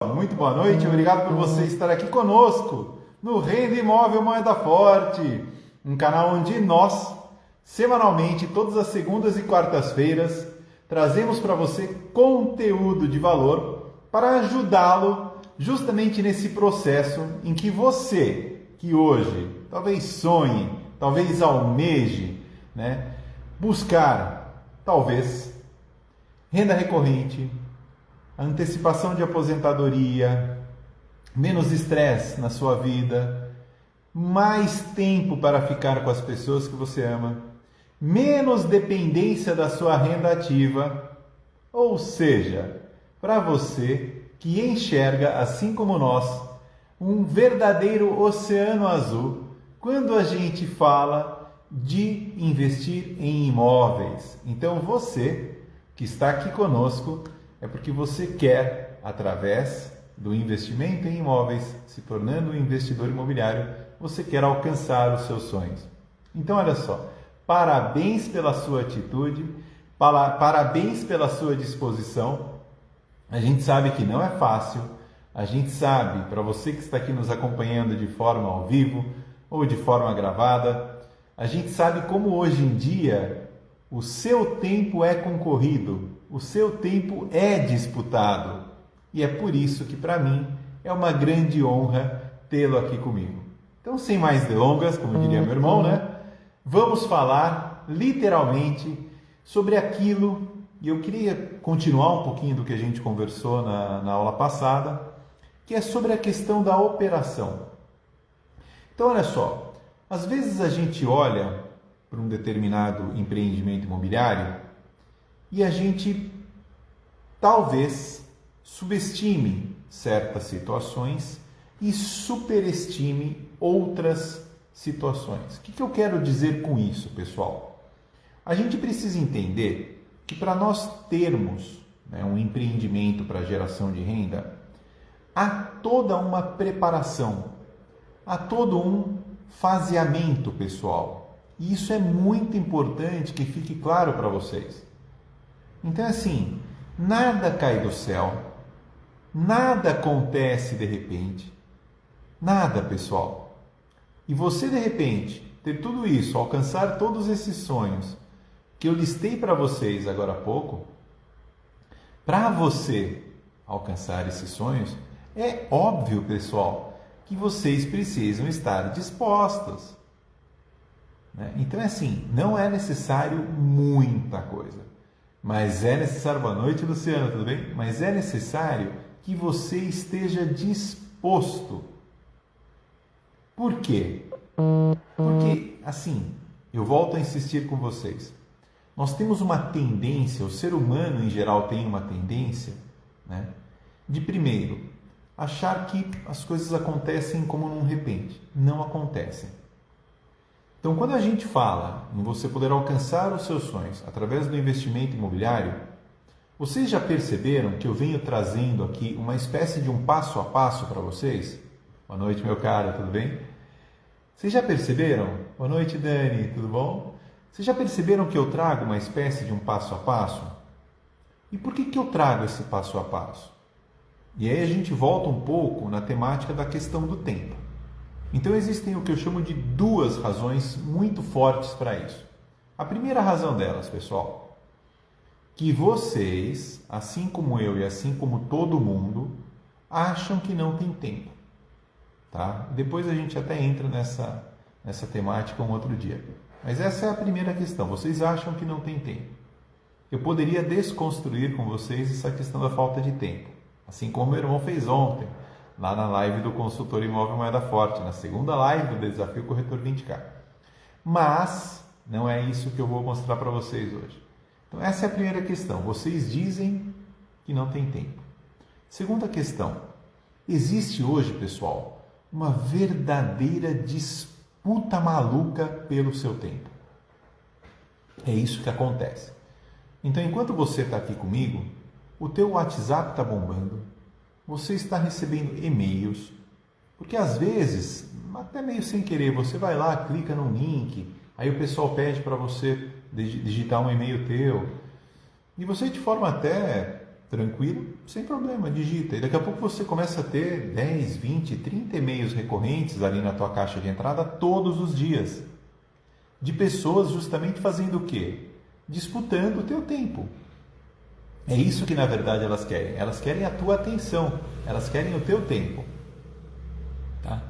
Muito boa noite, obrigado por você estar aqui conosco no Renda Imóvel Moeda Forte, um canal onde nós, semanalmente, todas as segundas e quartas-feiras, trazemos para você conteúdo de valor para ajudá-lo justamente nesse processo em que você, que hoje talvez sonhe, talvez almeje, buscar, talvez, renda recorrente, antecipação de aposentadoria, menos estresse na sua vida, mais tempo para ficar com as pessoas que você ama, menos dependência da sua renda ativa, ou seja, para você que enxerga, assim como nós, um verdadeiro oceano azul quando a gente fala de investir em imóveis. Então você que está aqui conosco é porque você quer, através do investimento em imóveis, se tornando um investidor imobiliário, você quer alcançar os seus sonhos. Então, olha só, parabéns pela sua atitude, parabéns pela sua disposição. A gente sabe que não é fácil, a gente sabe, para você que está aqui nos acompanhando de forma ao vivo ou de forma gravada, a gente sabe como hoje em dia o seu tempo é concorrido, o seu tempo é disputado. E é por isso que para mim é uma grande honra tê-lo aqui comigo. Então, sem mais delongas, como diria meu irmão, vamos falar literalmente sobre aquilo, e eu queria continuar um pouquinho do que a gente conversou na aula passada, que é sobre a questão da operação. Então, olha só, às vezes a gente olha para um determinado empreendimento imobiliário e a gente talvez subestime certas situações e superestime outras situações. O que eu quero dizer com isso, pessoal? A gente precisa entender que para nós termos um empreendimento para geração de renda, há toda uma preparação, há todo um faseamento, pessoal. E isso é muito importante que fique claro para vocês. Então, assim, nada cai do céu, nada acontece de repente, nada, pessoal. E você, de repente, ter tudo isso, alcançar todos esses sonhos que eu listei para vocês agora há pouco, para você alcançar esses sonhos, é óbvio, pessoal, que vocês precisam estar dispostos. Então, é assim, não é necessário muita coisa, mas é necessário... Boa noite, Luciano, tudo bem? Mas é necessário que você esteja disposto. Por quê? Porque, assim, eu volto a insistir com vocês. Nós temos uma tendência, o ser humano em geral tem uma tendência, de primeiro, achar que as coisas acontecem como num repente. Não acontecem. Então, quando a gente fala em você poder alcançar os seus sonhos através do investimento imobiliário, vocês já perceberam que eu venho trazendo aqui uma espécie de um passo a passo para vocês? Boa noite, meu caro, tudo bem? Vocês já perceberam? Boa noite, Dani, tudo bom? Vocês já perceberam que eu trago uma espécie de um passo a passo? E por que eu trago esse passo a passo? E aí a gente volta um pouco na temática da questão do tempo. Então existem o que eu chamo de duas razões muito fortes para isso. A primeira razão delas, pessoal, que vocês, assim como eu e assim como todo mundo, acham que não tem tempo. Tá? Depois a gente até entra nessa temática um outro dia. Mas essa é a primeira questão. Vocês acham que não tem tempo. Eu poderia desconstruir com vocês essa questão da falta de tempo. Assim como meu irmão fez ontem, lá na live do Consultor Imóvel Moeda Forte, na segunda live do Desafio Corretor 20K. Mas não é isso que eu vou mostrar para vocês hoje. Então essa é a primeira questão. Vocês dizem que não tem tempo. Segunda questão. Existe hoje, pessoal, uma verdadeira disputa maluca pelo seu tempo. É isso que acontece. Então, enquanto você está aqui comigo, o teu WhatsApp está bombando, você está recebendo e-mails, porque às vezes, até meio sem querer, você vai lá, clica no link, aí o pessoal pede para você digitar um e-mail teu, e você de forma até Tranquilo? Sem problema, digita. E daqui a pouco você começa a ter 10, 20, 30 e-mails recorrentes ali na tua caixa de entrada todos os dias. De pessoas justamente fazendo o quê? Disputando o teu tempo. É isso que na verdade elas querem. Elas querem a tua atenção. Elas querem o teu tempo. Tá?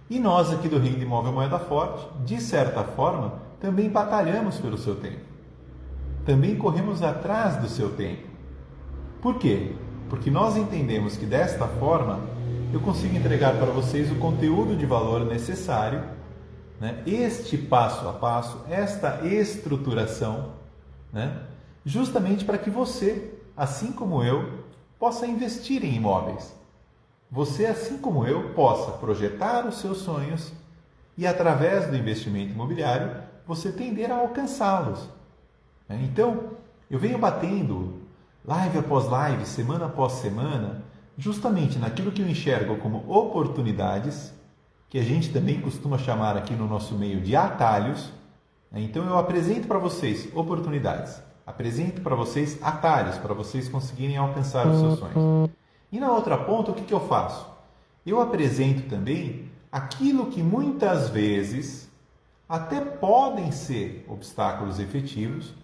E nós aqui do Renda Imóvel Moeda Forte, de certa forma, também batalhamos pelo seu tempo. Também corremos atrás do seu tempo. Por quê? Porque nós entendemos que desta forma eu consigo entregar para vocês o conteúdo de valor necessário, né? Este passo a passo, esta estruturação, né? Justamente para que você, assim como eu, possa investir em imóveis. Você, assim como eu, possa projetar os seus sonhos e, através do investimento imobiliário, você tender a alcançá-los. Então, eu venho batendo live após live, semana após semana, justamente naquilo que eu enxergo como oportunidades, que a gente também costuma chamar aqui no nosso meio de atalhos. Então, eu apresento para vocês oportunidades, apresento para vocês atalhos, para vocês conseguirem alcançar os seus sonhos. E na outra ponta, o que eu faço? Eu apresento também aquilo que muitas vezes até podem ser obstáculos efetivos,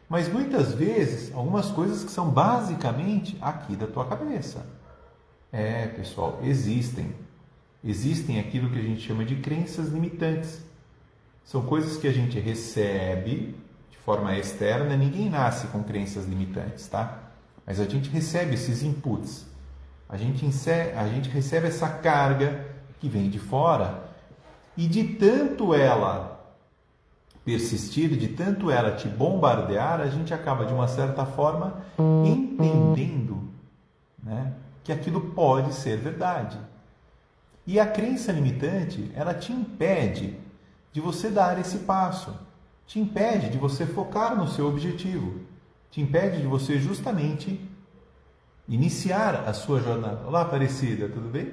mas muitas vezes algumas coisas que são basicamente aqui da tua cabeça. Pessoal, existem aquilo que a gente chama de crenças limitantes. São coisas que a gente recebe de forma externa, ninguém nasce com crenças limitantes, tá? Mas a gente recebe esses inputs. A gente recebe essa carga que vem de fora e de tanto ela persistir, de tanto ela te bombardear, a gente acaba de uma certa forma entendendo, né, que aquilo pode ser verdade. E a crença limitante, ela te impede de você dar esse passo, te impede de você focar no seu objetivo, te impede de você justamente iniciar a sua jornada. Olá, Aparecida, tudo bem?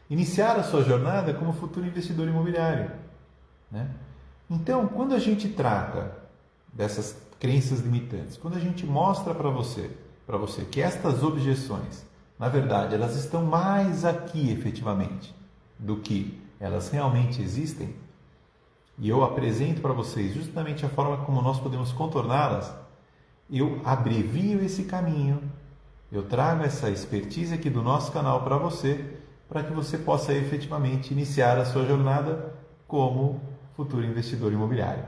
Iniciar a sua jornada como futuro investidor imobiliário, né? Então, quando a gente trata dessas crenças limitantes, quando a gente mostra para você que estas objeções, na verdade, elas estão mais aqui efetivamente do que elas realmente existem, e eu apresento para vocês justamente a forma como nós podemos contorná-las, eu abrevio esse caminho, eu trago essa expertise aqui do nosso canal para você, para que você possa efetivamente iniciar a sua jornada como futuro investidor imobiliário.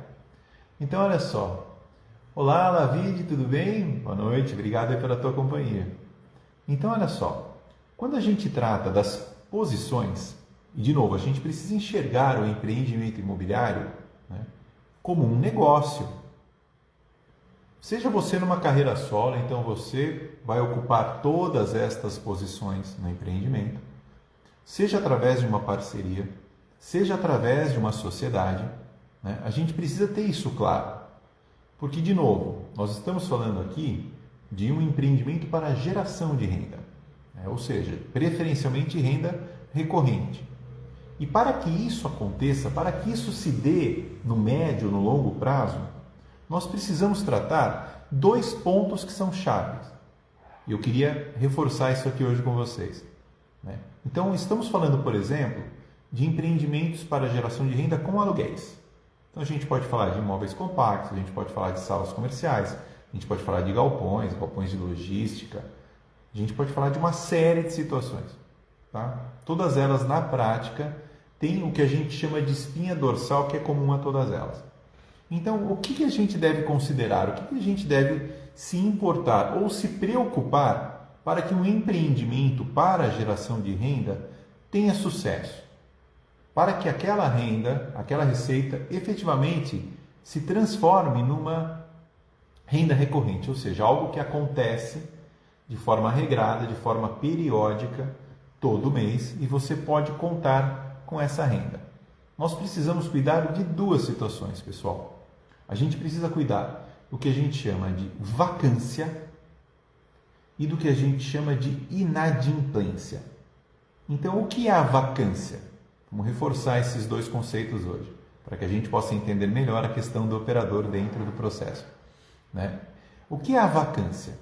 Então, olha só. Olá, Lavide, tudo bem? Boa noite, obrigado aí pela tua companhia. Então, olha só. Quando a gente trata das posições, e de novo, a gente precisa enxergar o empreendimento imobiliário, né, como um negócio. Seja você numa carreira solo, então você vai ocupar todas estas posições no empreendimento, seja através de uma parceria, seja através de uma sociedade, né? A gente precisa ter isso claro. Porque, de novo, nós estamos falando aqui de um empreendimento para geração de renda, né? Ou seja, preferencialmente renda recorrente. E para que isso aconteça, para que isso se dê no médio, no longo prazo, nós precisamos tratar dois pontos que são chaves. E eu queria reforçar isso aqui hoje com vocês, né? Então, estamos falando, por exemplo, de empreendimentos para geração de renda com aluguéis. Então, a gente pode falar de imóveis compactos, a gente pode falar de salas comerciais, a gente pode falar de galpões de logística, a gente pode falar de uma série de situações, tá? Todas elas, na prática, têm o que a gente chama de espinha dorsal, que é comum a todas elas. Então, o que a gente deve considerar? O que a gente deve se importar ou se preocupar para que um empreendimento para a geração de renda tenha sucesso? Para que aquela renda, aquela receita, efetivamente se transforme numa renda recorrente, ou seja, algo que acontece de forma regrada, de forma periódica, todo mês, e você pode contar com essa renda. Nós precisamos cuidar de duas situações, pessoal. A gente precisa cuidar do que a gente chama de vacância e do que a gente chama de inadimplência. Então, o que é a vacância? Vamos reforçar esses dois conceitos hoje, para que a gente possa entender melhor a questão do operador dentro do processo, né? O que é a vacância?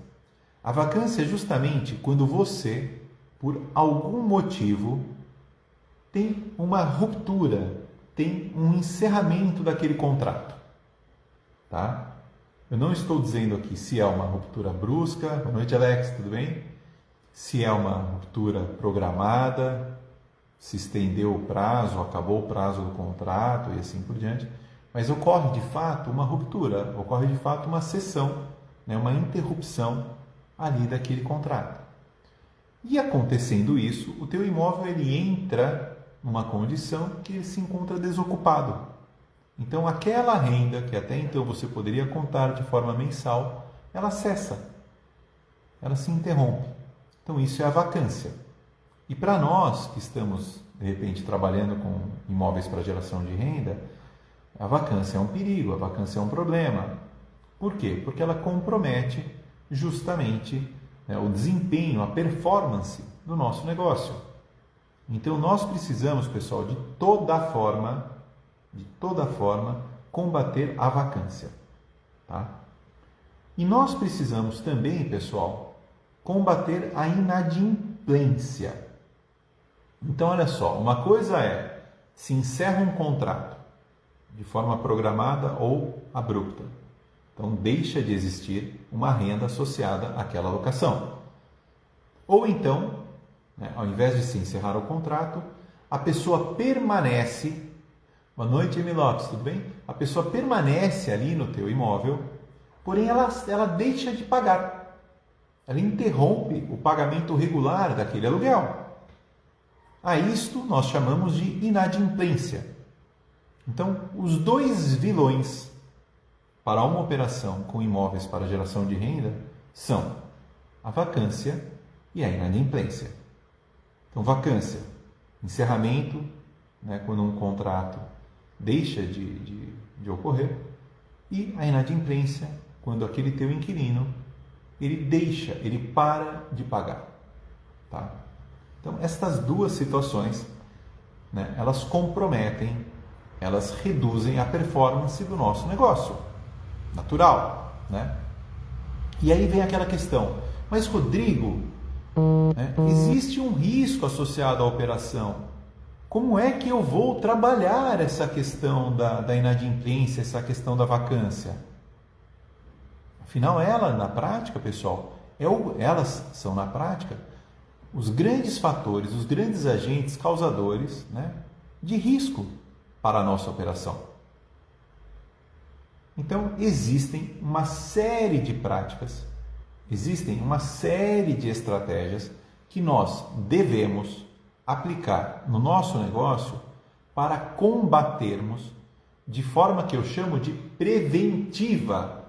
A vacância é justamente quando você, por algum motivo, tem uma ruptura, tem um encerramento daquele contrato, tá? Eu não estou dizendo aqui se é uma ruptura brusca. Boa noite, Alex, tudo bem? Se é uma ruptura programada, se estendeu o prazo, acabou o prazo do contrato e assim por diante. Mas ocorre de fato uma ruptura, ocorre de fato uma cessão, né, uma interrupção ali daquele contrato. E acontecendo isso, o teu imóvel ele entra numa condição que ele se encontra desocupado. Então aquela renda que até então você poderia contar de forma mensal, ela cessa, ela se interrompe. Então isso é a vacância. E para nós que estamos, de repente, trabalhando com imóveis para geração de renda, a vacância é um perigo, a vacância é um problema. Por quê? Porque ela compromete justamente, né, o desempenho, a performance do nosso negócio. Então nós precisamos, pessoal, de toda forma, combater a vacância. Tá? E nós precisamos também, pessoal, combater a inadimplência. Então, olha só, uma coisa é se encerra um contrato de forma programada ou abrupta. Então, deixa de existir uma renda associada àquela locação. Ou então, né, ao invés de se encerrar o contrato, a pessoa permanece... Boa noite, Emi Lopes, tudo bem? A pessoa permanece ali no teu imóvel, porém ela deixa de pagar. Ela interrompe o pagamento regular daquele aluguel. A isto nós chamamos de inadimplência. Então, os dois vilões para uma operação com imóveis para geração de renda são a vacância e a inadimplência. Então, vacância, encerramento, né, quando um contrato deixa de ocorrer, e a inadimplência, quando aquele teu inquilino ele para de pagar. Tá? Então, estas duas situações, né, elas comprometem, elas reduzem a performance do nosso negócio. Natural, né? E aí vem aquela questão, mas Rodrigo, né, existe um risco associado à operação. Como é que eu vou trabalhar essa questão da inadimplência, essa questão da vacância? Afinal, na prática, pessoal, elas são, na prática, os grandes fatores, os grandes agentes causadores, né, de risco para a nossa operação. Então, existem uma série de práticas, existem uma série de estratégias que nós devemos aplicar no nosso negócio para combatermos, de forma que eu chamo de preventiva,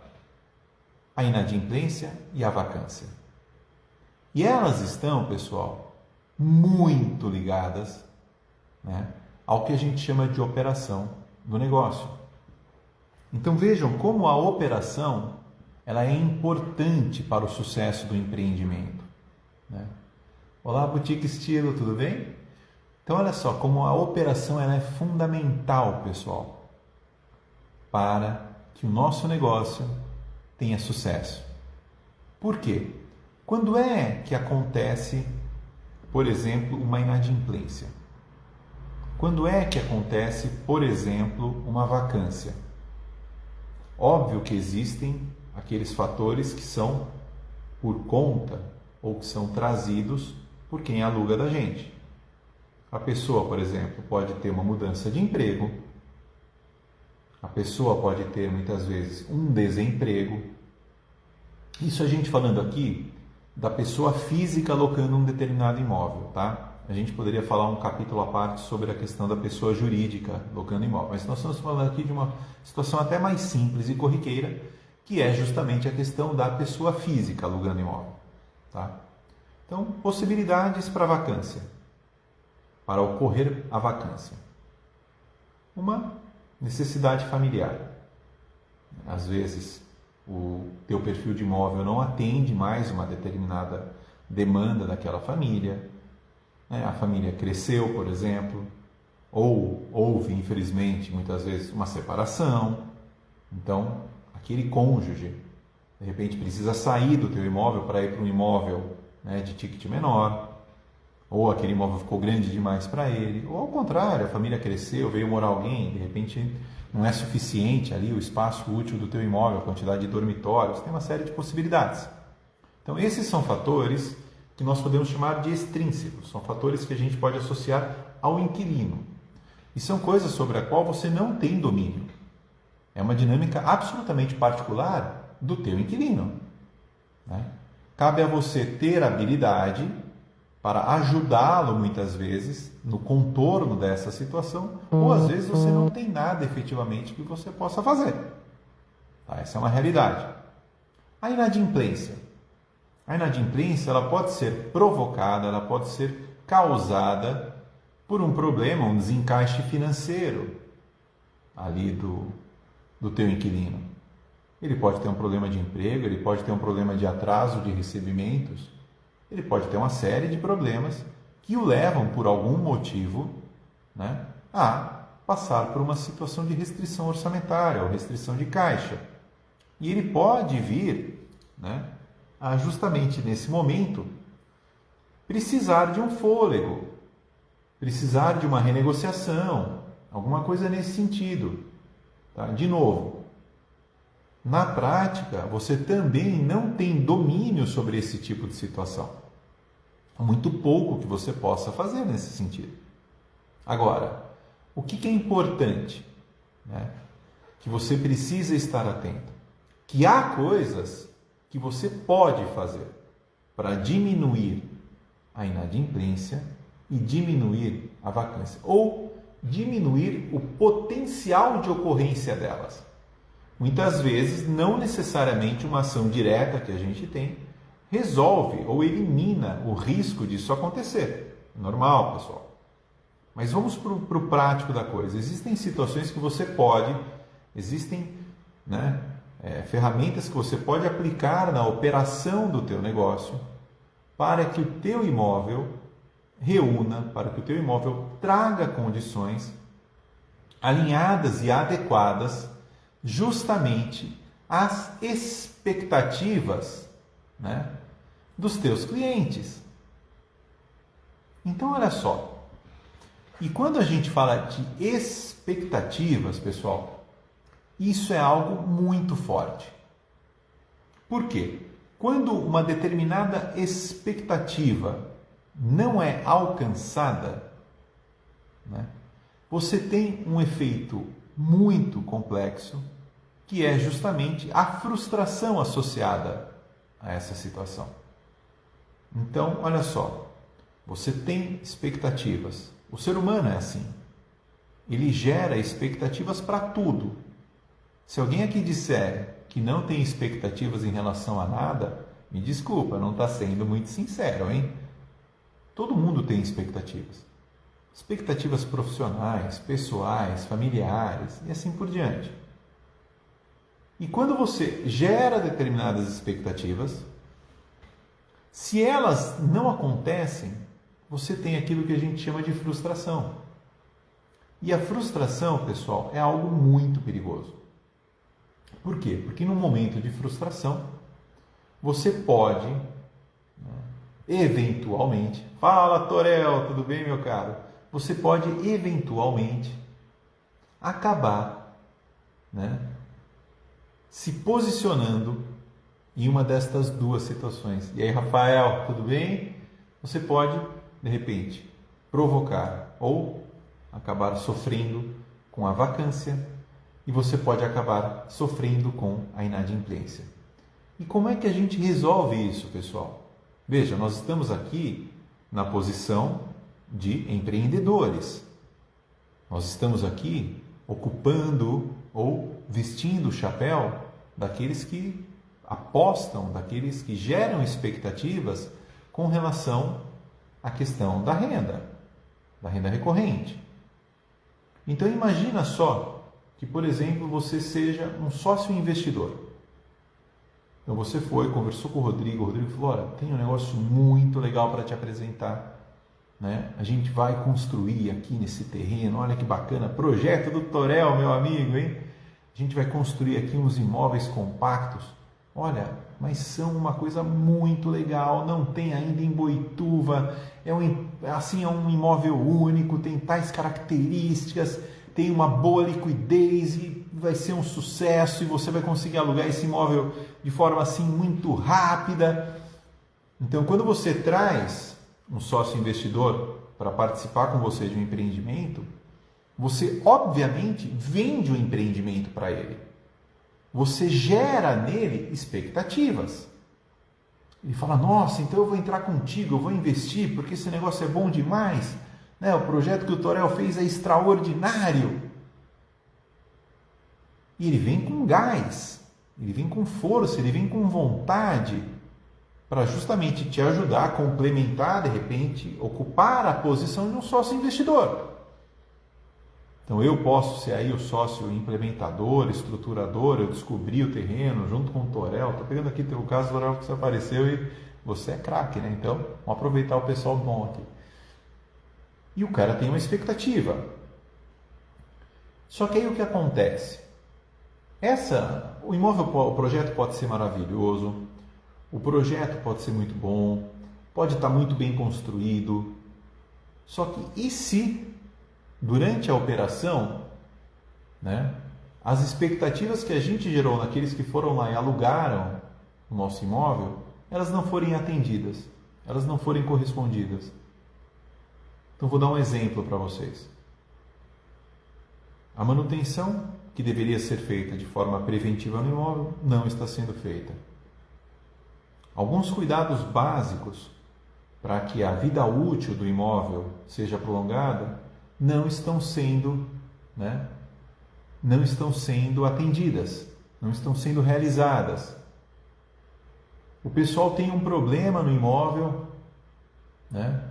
a inadimplência e a vacância. E elas estão, pessoal, muito ligadas, né, ao que a gente chama de operação do negócio. Então vejam como a operação ela é importante para o sucesso do empreendimento, né? Olá, Boutique Estilo, tudo bem? Então olha só, como a operação ela é fundamental, pessoal, para que o nosso negócio tenha sucesso. Por quê? Quando é que acontece, por exemplo, uma inadimplência? Quando é que acontece, por exemplo, uma vacância? Óbvio que existem aqueles fatores que são por conta ou que são trazidos por quem aluga da gente. A pessoa, por exemplo, pode ter uma mudança de emprego, a pessoa pode ter muitas vezes um desemprego. Isso a gente falando aqui da pessoa física alocando um determinado imóvel, tá? A gente poderia falar um capítulo à parte sobre a questão da pessoa jurídica alocando imóvel, mas nós estamos falando aqui de uma situação até mais simples e corriqueira, que é justamente a questão da pessoa física alugando imóvel, tá? Então, possibilidades para vacância, para ocorrer a vacância. Uma necessidade familiar. Às vezes, o teu perfil de imóvel não atende mais uma determinada demanda daquela família, né? A família cresceu, por exemplo, ou houve, infelizmente, muitas vezes uma separação. Então, aquele cônjuge de repente precisa sair do teu imóvel para ir para um imóvel, né, de ticket menor, ou aquele imóvel ficou grande demais para ele, ou ao contrário, a família cresceu, veio morar alguém, de repente não é suficiente ali o espaço útil do teu imóvel, a quantidade de dormitórios, tem uma série de possibilidades. Então esses são fatores que nós podemos chamar de extrínsecos, são fatores que a gente pode associar ao inquilino. E são coisas sobre a qual você não tem domínio. É uma dinâmica absolutamente particular do teu inquilino, né? Cabe a você ter habilidade para ajudá-lo muitas vezes no contorno dessa situação, ou às vezes você não tem nada efetivamente que você possa fazer. Tá? Essa é uma realidade. A inadimplência. A inadimplência ela pode ser provocada, ela pode ser causada por um problema, um desencaixe financeiro ali do teu inquilino. Ele pode ter um problema de emprego, ele pode ter um problema de atraso de recebimentos, ele pode ter uma série de problemas que o levam, por algum motivo, né, a passar por uma situação de restrição orçamentária ou restrição de caixa. E ele pode vir, né, a justamente nesse momento precisar de um fôlego, precisar de uma renegociação, alguma coisa nesse sentido. Tá? De novo, na prática, você também não tem domínio sobre esse tipo de situação. Há muito pouco que você possa fazer nesse sentido. Agora, o que é importante, né? Que você precisa estar atento? Que há coisas que você pode fazer para diminuir a inadimplência e diminuir a vacância, ou diminuir o potencial de ocorrência delas. Muitas vezes, não necessariamente uma ação direta que a gente tem resolve ou elimina o risco disso acontecer. Normal, pessoal. Mas vamos para o prático da coisa. Existem situações que você pode, existem, né, ferramentas que você pode aplicar na operação do teu negócio para que o teu imóvel reúna, para que o teu imóvel traga condições alinhadas e adequadas justamente às expectativas, né, dos teus clientes. Então, olha só. E quando a gente fala de expectativas, pessoal, isso é algo muito forte. Por quê? Quando uma determinada expectativa não é alcançada, né, você tem um efeito muito complexo, que é justamente a frustração associada a essa situação. Então, olha só, você tem expectativas. O ser humano é assim. Ele gera expectativas para tudo. Se alguém aqui disser que não tem expectativas em relação a nada, me desculpa, não está sendo muito sincero, hein? Todo mundo tem expectativas. Expectativas profissionais, pessoais, familiares e assim por diante. E quando você gera determinadas expectativas, se elas não acontecem, você tem aquilo que a gente chama de frustração. E a frustração, pessoal, é algo muito perigoso. Por quê? Porque no momento de frustração, você pode, né, eventualmente... Fala, Torel, tudo bem, meu caro? Você pode, eventualmente, acabar, né, se posicionando em uma destas duas situações. E aí, Rafael, tudo bem? Você pode, de repente, provocar ou acabar sofrendo com a vacância e você pode acabar sofrendo com a inadimplência. E como é que a gente resolve isso, pessoal? Veja, nós estamos aqui na posição de empreendedores. Nós estamos aqui ocupando ou vestindo o chapéu daqueles que apostam, daqueles que geram expectativas com relação à questão da renda recorrente. Então imagina só que, por exemplo, você seja um sócio investidor. Então você foi, conversou com o Rodrigo falou, olha, tem um negócio muito legal para te apresentar, né? A gente vai construir aqui nesse terreno, olha que bacana, projeto do Torel, meu amigo, hein? A gente vai construir aqui uns imóveis compactos, olha, mas são uma coisa muito legal, não tem ainda em Boituva, é um imóvel único, tem tais características, tem uma boa liquidez e vai ser um sucesso e você vai conseguir alugar esse imóvel de forma assim muito rápida. Então, quando você traz um sócio investidor para participar com você de um empreendimento, você obviamente vende o empreendimento para ele. Você gera nele expectativas. Ele fala, nossa, então eu vou entrar contigo, eu vou investir porque esse negócio é bom demais, né? O projeto que o Torel fez é extraordinário. E ele vem com gás, ele vem com força, ele vem com vontade para justamente te ajudar a complementar, de repente, ocupar a posição de um sócio investidor. Então eu posso ser aí o sócio implementador, estruturador, eu descobri o terreno junto com o Torel. Estou pegando aqui o caso do Torel que você apareceu e você é craque, né? Então vamos aproveitar o pessoal bom aqui. E o cara tem uma expectativa. Só que aí o que acontece? O projeto pode ser maravilhoso, o projeto pode ser muito bom, pode estar muito bem construído. Só que e se durante a operação, né, as expectativas que a gente gerou naqueles que foram lá e alugaram o nosso imóvel, elas não forem atendidas, elas não forem correspondidas? Então vou dar um exemplo para vocês. A manutenção que deveria ser feita de forma preventiva no imóvel não está sendo feita. Alguns cuidados básicos para que a vida útil do imóvel seja prolongada não estão sendo atendidas, não estão sendo realizadas. O pessoal tem um problema no imóvel, né?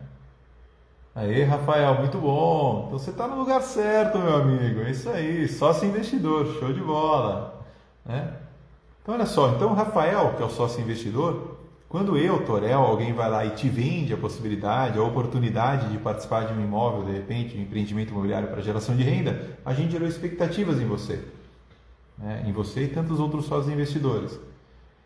Aí, Rafael, muito bom. Então você está no lugar certo, meu amigo. É isso aí, sócio investidor, show de bola, né? Então olha só, então o Rafael, que é o sócio investidor, quando eu, Torel, alguém vai lá e te vende a possibilidade, a oportunidade de participar de um imóvel, de repente, de um empreendimento imobiliário para geração de renda, a gente gerou expectativas em você, né? Em você e tantos outros sócios investidores.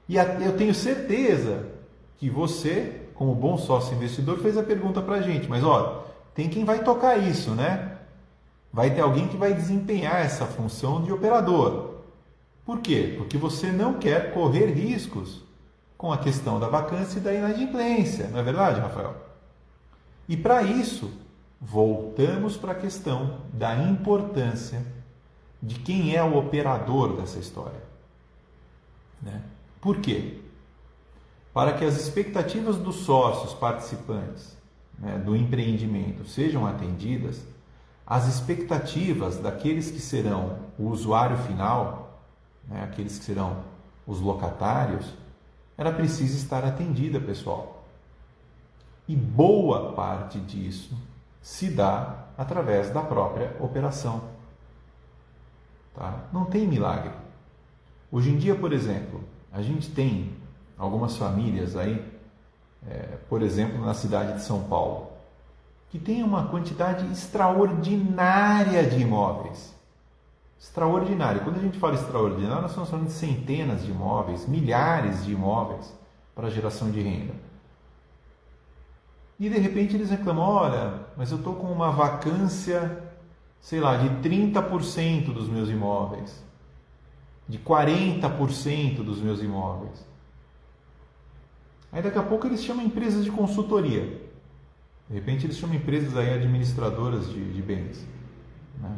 E eu tenho certeza que você, como bom sócio investidor, fez a pergunta para a gente, mas olha, tem quem vai tocar isso, né? Vai ter alguém que vai desempenhar essa função de operador. Por quê? Porque você não quer correr riscos com a questão da vacância e da inadimplência, não é verdade, Rafael? E para isso, voltamos para a questão da importância de quem é o operador dessa história, né? Por quê? Para que as expectativas dos sócios participantes, né, do empreendimento sejam atendidas, as expectativas daqueles que serão o usuário final, né, aqueles que serão os locatários, ela precisa estar atendida, pessoal. E boa parte disso se dá através da própria operação. Tá? Não tem milagre. Hoje em dia, por exemplo, a gente tem algumas famílias aí, por exemplo, na cidade de São Paulo, que tem uma quantidade extraordinária de imóveis. Extraordinário. Quando a gente fala extraordinário, nós estamos falando de centenas de imóveis, milhares de imóveis para geração de renda. E de repente eles reclamam, olha, mas eu estou com uma vacância, sei lá, de 30% dos meus imóveis, de 40% dos meus imóveis. Aí daqui a pouco eles chamam empresas de consultoria. De repente eles chamam empresas aí administradoras de bens, né?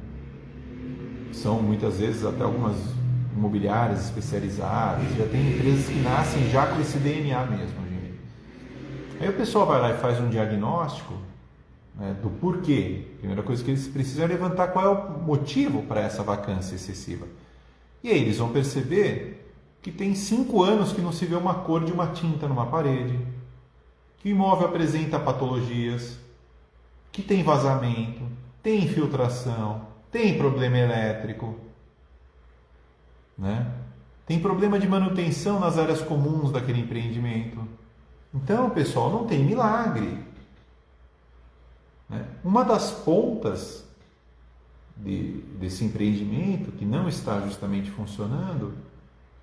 São muitas vezes até algumas imobiliárias especializadas, já tem empresas que nascem já com esse DNA mesmo, gente. Aí o pessoal vai lá e faz um diagnóstico, né, do porquê. A primeira coisa que eles precisam é levantar qual é o motivo para essa vacância excessiva. E aí eles vão perceber que tem 5 anos que não se vê uma cor de uma tinta numa parede, que o imóvel apresenta patologias, que tem vazamento, tem infiltração, tem problema elétrico, né? Tem problema de manutenção nas áreas comuns daquele empreendimento. Então, pessoal, não tem milagre, né? Uma das pontas desse empreendimento que não está justamente funcionando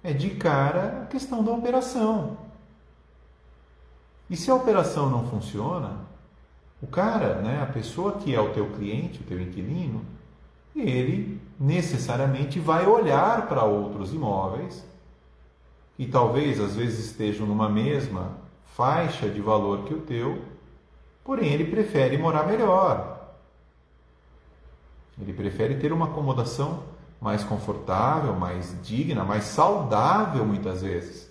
é de cara a questão da operação. E se a operação não funciona, o cara, né, a pessoa que é o teu cliente, o teu inquilino, ele necessariamente vai olhar para outros imóveis e talvez às vezes estejam numa mesma faixa de valor que o teu, porém ele prefere morar melhor. Ele prefere ter uma acomodação mais confortável, mais digna, mais saudável muitas vezes.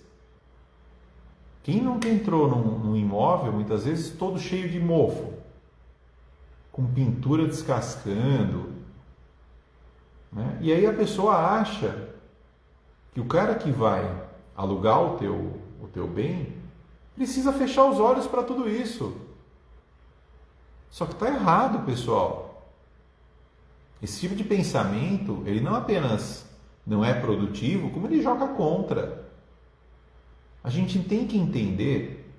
Quem nunca entrou num imóvel, muitas vezes todo cheio de mofo, com pintura descascando, né? E aí a pessoa acha que o cara que vai alugar o teu bem precisa fechar os olhos para tudo isso. Só que está errado, pessoal. Esse tipo de pensamento, ele não apenas não é produtivo, como ele joga contra. A gente tem que entender,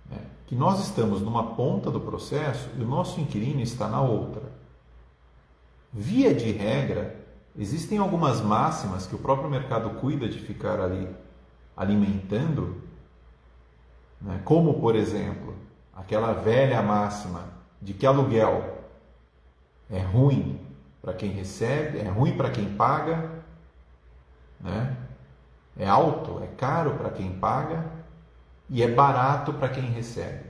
né, que nós estamos numa ponta do processo e o nosso inquilino está na outra. Via de regra, existem algumas máximas que o próprio mercado cuida de ficar ali alimentando, né, como, por exemplo, aquela velha máxima de que aluguel é ruim para quem recebe, é ruim para quem paga, né? É alto, é caro para quem paga e é barato para quem recebe.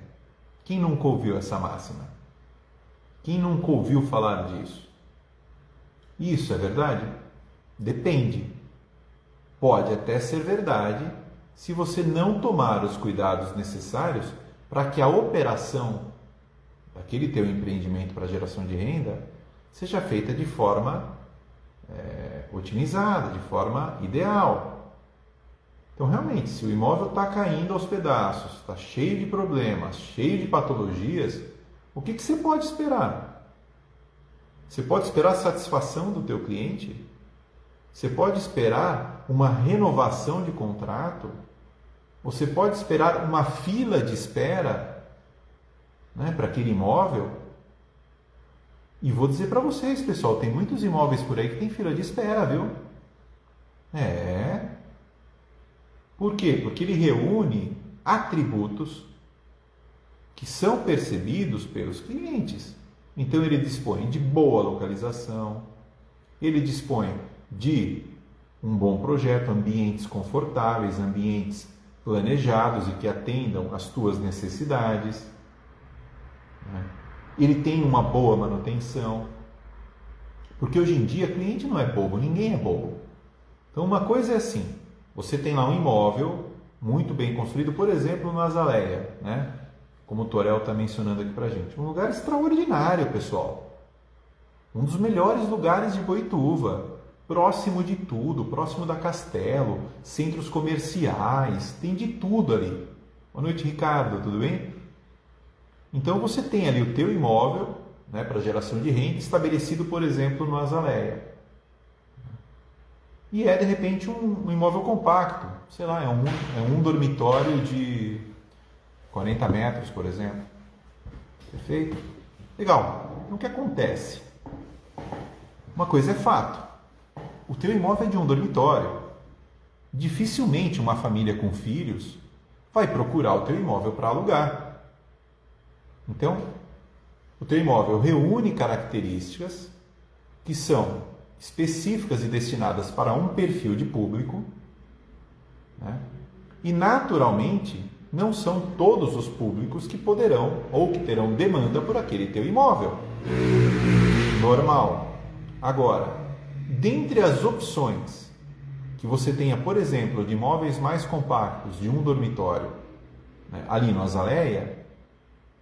Quem nunca ouviu essa máxima? Quem nunca ouviu falar disso? Isso é verdade? Depende. Pode até ser verdade se você não tomar os cuidados necessários para que a operação daquele teu empreendimento para geração de renda seja feita de forma otimizada, de forma ideal. Então, realmente, se o imóvel está caindo aos pedaços, está cheio de problemas, cheio de patologias, o que você pode esperar? Você pode esperar a satisfação do teu cliente? Você pode esperar uma renovação de contrato? Você pode esperar uma fila de espera, né, para aquele imóvel? E vou dizer para vocês, pessoal, tem muitos imóveis por aí que tem fila de espera, viu? Por quê? Porque ele reúne atributos que são percebidos pelos clientes. Então ele dispõe de boa localização, ele dispõe de um bom projeto, ambientes confortáveis, ambientes planejados e que atendam às tuas necessidades, né? Ele tem uma boa manutenção, porque hoje em dia cliente não é bobo, ninguém é bobo. Então uma coisa é assim, você tem lá um imóvel muito bem construído, por exemplo, no Azaleia, né? Como o Torel está mencionando aqui para a gente. Um lugar extraordinário, pessoal. Um dos melhores lugares de Boituva. Próximo de tudo, próximo da Castelo, centros comerciais, tem de tudo ali. Boa noite, Ricardo, tudo bem? Então você tem ali o teu imóvel, né, para geração de renda, estabelecido, por exemplo, no Azaleia. E é, de repente, um imóvel compacto. Sei lá, é um dormitório de 40 metros, por exemplo. Perfeito? Legal. Então, o que acontece? Uma coisa é fato. O teu imóvel é de um dormitório. Dificilmente uma família com filhos vai procurar o teu imóvel para alugar. Então, o teu imóvel reúne características que são específicas e destinadas para um perfil de público, né? E, naturalmente, não são todos os públicos que poderão ou que terão demanda por aquele teu imóvel. Normal. Agora, dentre as opções que você tenha, por exemplo, de imóveis mais compactos, de um dormitório, né, ali no Azaleia,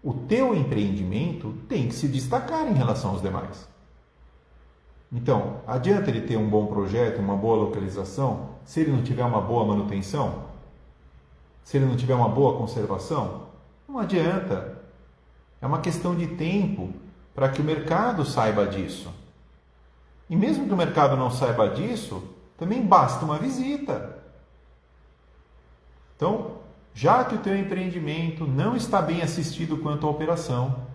o teu empreendimento tem que se destacar em relação aos demais. Então, adianta ele ter um bom projeto, uma boa localização, se ele não tiver uma boa manutenção? Se ele não tiver uma boa conservação? Não adianta. É uma questão de tempo para que o mercado saiba disso. E mesmo que o mercado não saiba disso, também basta uma visita. Então, já que o teu empreendimento não está bem assistido quanto à operação,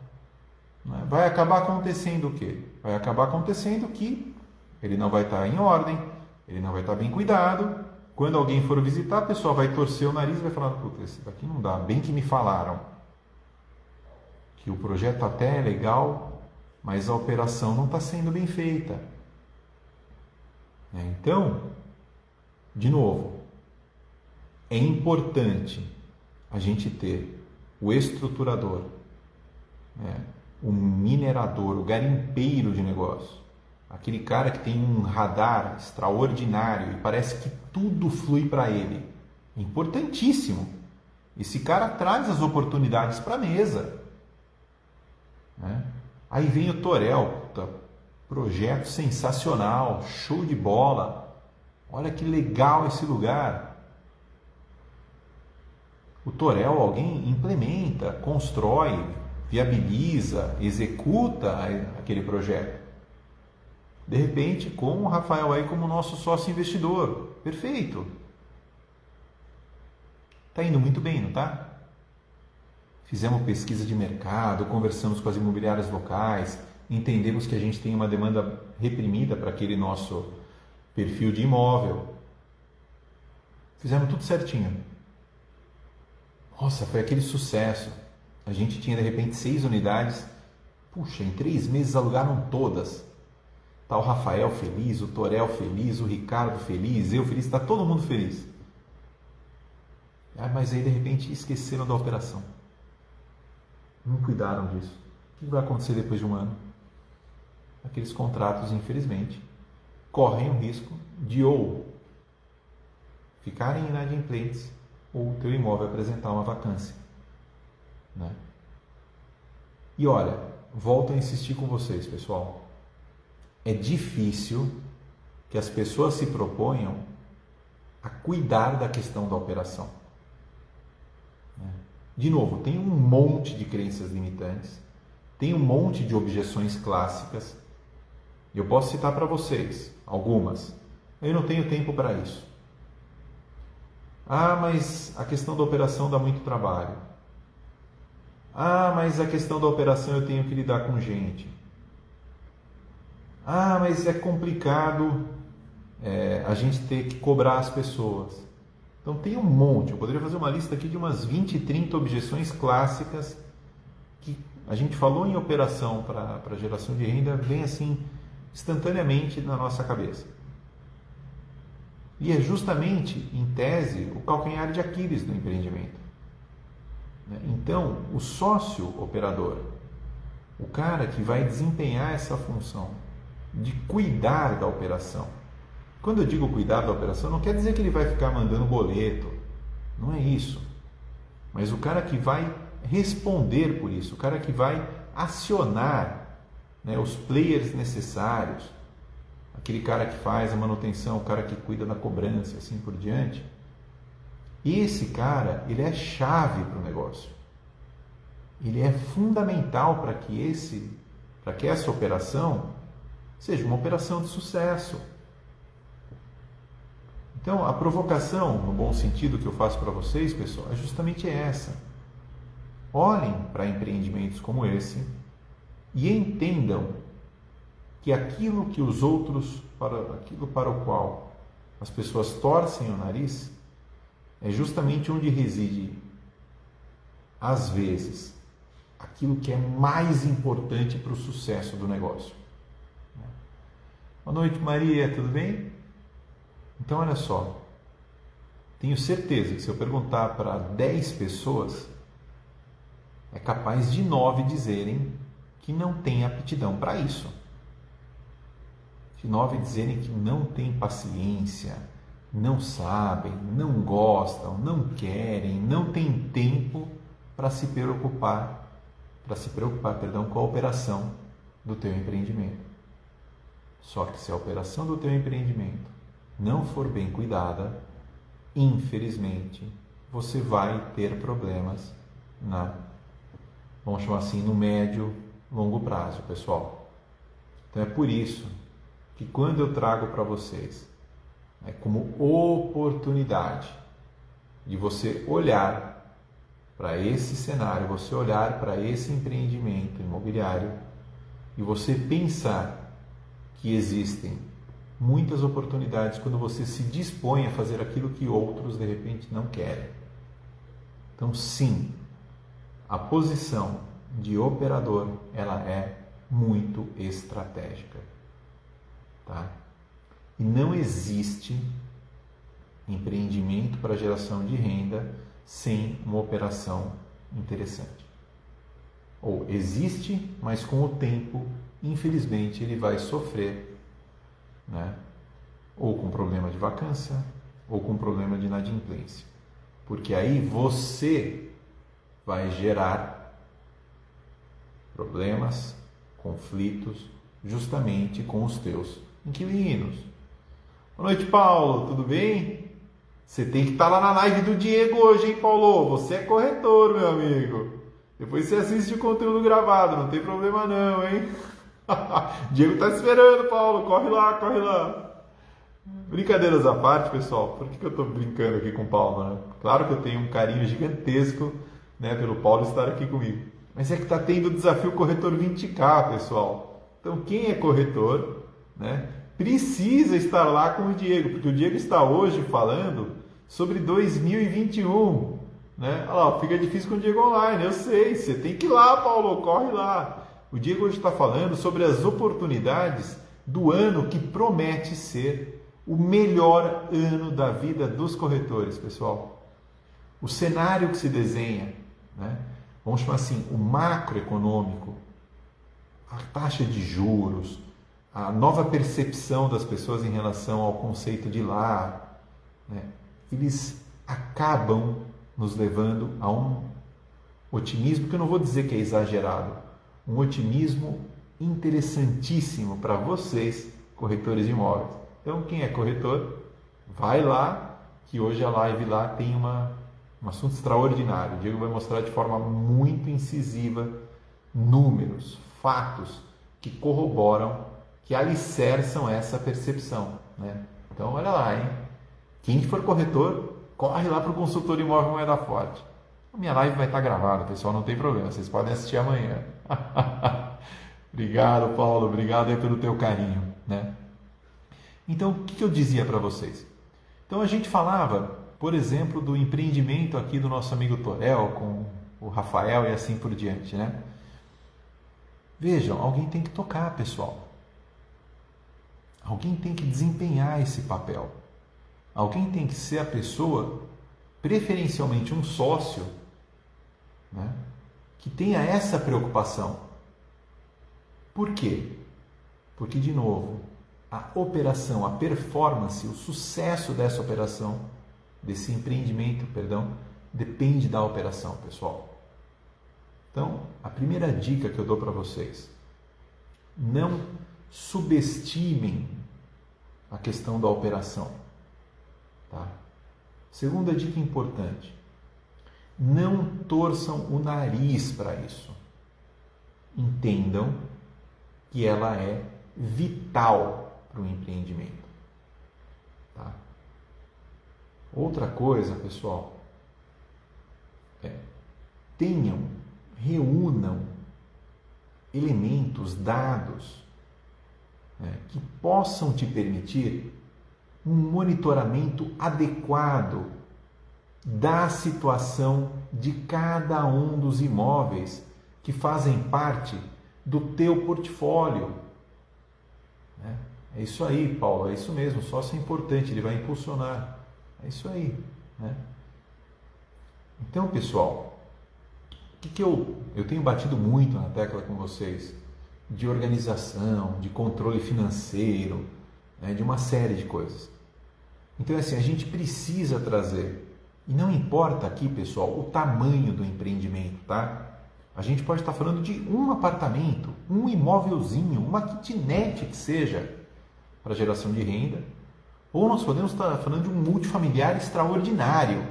né, vai acabar acontecendo o quê? Vai acabar acontecendo que ele não vai estar em ordem, ele não vai estar bem cuidado, Quando alguém for visitar, a pessoa vai torcer o nariz e vai falar: puta, esse daqui não dá. Bem que me falaram que o projeto até é legal, mas a operação não está sendo bem feita. Então, de novo, é importante a gente ter o estruturador, o minerador, o garimpeiro de negócio, aquele cara que tem um radar extraordinário e parece que tudo flui para ele. Importantíssimo. Esse cara traz as oportunidades para a mesa. Aí vem o Torel, projeto sensacional, show de bola. Olha que legal esse lugar. O Torel, alguém implementa, constrói, viabiliza, executa aquele projeto. De repente, com o Rafael aí como nosso sócio investidor. Perfeito. Está indo muito bem, não está? Fizemos pesquisa de mercado, conversamos com as imobiliárias locais, entendemos que a gente tem uma demanda reprimida para aquele nosso perfil de imóvel. Fizemos tudo certinho. Nossa, foi aquele sucesso. A gente tinha de repente 6 unidades. Puxa, em 3 meses alugaram todas. Tá o Rafael feliz, o Torel feliz, o Ricardo feliz, eu feliz, está todo mundo feliz. Mas aí de repente esqueceram da operação. Não cuidaram disso. O que vai acontecer depois de um ano? Aqueles contratos, infelizmente, correm o risco de ou ficarem inadimplentes ou o teu imóvel apresentar uma vacância. E olha, volto a insistir com vocês, pessoal. É difícil que as pessoas se proponham a cuidar da questão da operação. De novo, tem um monte de crenças limitantes, tem um monte de objeções clássicas. Eu posso citar para vocês algumas. Eu não tenho tempo para isso. Mas a questão da operação dá muito trabalho. Mas a questão da operação eu tenho que lidar com gente. Mas é complicado a gente ter que cobrar as pessoas. Então tem um monte, eu poderia fazer uma lista aqui de umas 20, 30 objeções clássicas que a gente falou em operação para geração de renda, vem assim instantaneamente na nossa cabeça. E é justamente, em tese, o calcanhar de Aquiles do empreendimento. Então, o sócio operador, o cara que vai desempenhar essa função de cuidar da operação. Quando eu digo cuidar da operação, não quer dizer que ele vai ficar mandando boleto. Não é isso. Mas o cara que vai responder por isso, o cara que vai acionar os players necessários, aquele cara que faz a manutenção, o cara que cuida da cobrança e assim por diante. Esse cara, ele é chave para o negócio. Ele é fundamental para que essa operação seja uma operação de sucesso. Então, a provocação, no bom sentido que eu faço para vocês, pessoal, é justamente essa. Olhem para empreendimentos como esse e entendam que aquilo que os outros, aquilo para o qual as pessoas torcem o nariz, é justamente onde reside, às vezes, aquilo que é mais importante para o sucesso do negócio. Boa noite, Maria, tudo bem? Então, olha só, tenho certeza que se eu perguntar para 10 pessoas, é capaz de 9 dizerem que não tem aptidão para isso. De 9 dizerem que não tem paciência, não sabem, não gostam, não querem, não têm tempo para se preocupar, com a operação do teu empreendimento. Só que se a operação do teu empreendimento não for bem cuidada, infelizmente, você vai ter problemas vamos chamar assim, no médio, longo prazo, pessoal. Então é por isso que quando eu trago para vocês como oportunidade de você olhar para esse cenário, você olhar para esse empreendimento imobiliário e você pensar que existem muitas oportunidades quando você se dispõe a fazer aquilo que outros de repente não querem. Então, sim, a posição de operador, ela é muito estratégica, tá? E não existe empreendimento para geração de renda sem uma operação interessante. Ou existe, mas com o tempo, infelizmente, ele vai sofrer, né? Ou com problema de vacância, ou com problema de inadimplência. Porque aí você vai gerar problemas, conflitos, justamente com os teus inquilinos. Boa noite, Paulo, tudo bem? Você tem que estar lá na live do Diego hoje, hein, Paulo? Você é corretor, meu amigo. Depois você assiste o conteúdo gravado, não tem problema não, hein? Diego tá esperando, Paulo, corre lá, corre lá. Brincadeiras à parte, pessoal, por que eu estou brincando aqui com o Paulo, né? Claro que eu tenho um carinho gigantesco, né, pelo Paulo estar aqui comigo. Mas é que está tendo o desafio Corretor 20K, pessoal. Então, quem é corretor, né, precisa estar lá com o Diego, porque o Diego está hoje falando sobre 2021. Né? Olha lá, fica difícil com o Diego online, eu sei. Você tem que ir lá, Paulo, corre lá. O Diego hoje está falando sobre as oportunidades do ano que promete ser o melhor ano da vida dos corretores, pessoal. O cenário que se desenha, né? Vamos chamar assim, o macroeconômico, a taxa de juros, a nova percepção das pessoas em relação ao conceito de lar, né? Eles acabam nos levando a um otimismo que eu não vou dizer que é exagerado, um otimismo interessantíssimo para vocês, corretores de imóveis. Então, quem é corretor, vai lá, que hoje a live lá tem um assunto extraordinário. O Diego vai mostrar de forma muito incisiva números, fatos que corroboram, que alicerçam essa percepção, né? Então, olha lá, hein? Quem for corretor, corre lá para o consultor imóvel Moeda Forte. A minha live vai estar gravada, pessoal, não tem problema, vocês podem assistir amanhã. Obrigado, Paulo, obrigado aí pelo teu carinho, né? Então, o que eu dizia para vocês? Então, a gente falava, por exemplo, do empreendimento aqui do nosso amigo Torel, com o Rafael e assim por diante, né? Vejam, alguém tem que tocar, pessoal. Alguém tem que desempenhar esse papel. Alguém tem que ser a pessoa, preferencialmente um sócio, né, que tenha essa preocupação. Por quê? Porque, de novo, a operação, a performance, o sucesso dessa operação, desse empreendimento, perdão, depende da operação, pessoal. Então, a primeira dica que eu dou para vocês, não subestimem a questão da operação. Tá? Segunda dica importante, não torçam o nariz para isso. Entendam que ela é vital para o empreendimento. Tá? Outra coisa, pessoal, reúnam elementos, dados, que possam te permitir um monitoramento adequado da situação de cada um dos imóveis que fazem parte do teu portfólio. É isso aí, Paulo, é isso mesmo, o sócio é importante, ele vai impulsionar. É isso aí. Então, pessoal, o que eu tenho batido muito na tecla com vocês? De organização, de controle financeiro, de uma série de coisas. Então, assim, a gente precisa trazer, e não importa aqui, pessoal, o tamanho do empreendimento, tá? A gente pode estar falando de um apartamento, um imóvelzinho, uma kitnet que seja, para geração de renda, ou nós podemos estar falando de um multifamiliar extraordinário,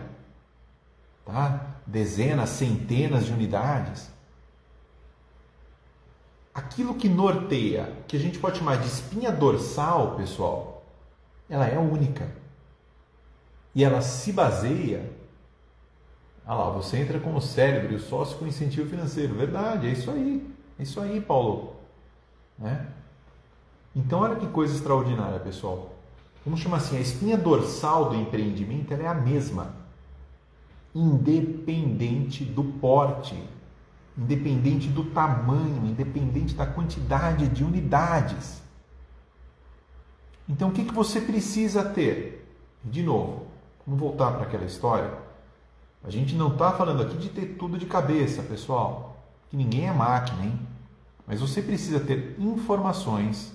tá? Dezenas, centenas de unidades. Aquilo que norteia, que a gente pode chamar de espinha dorsal, pessoal, ela é única. E ela se baseia... lá, você entra com o cérebro e o sócio com incentivo financeiro. Verdade, é isso aí. É isso aí, Paulo. Então, olha que coisa extraordinária, pessoal. Vamos chamar assim, a espinha dorsal do empreendimento ela é a mesma, independente do porte, independente do tamanho, independente da quantidade de unidades. Então, o que você precisa ter? De novo, vamos voltar para aquela história. A gente não está falando aqui de ter tudo de cabeça, pessoal, que ninguém é máquina, hein? Mas você precisa ter informações,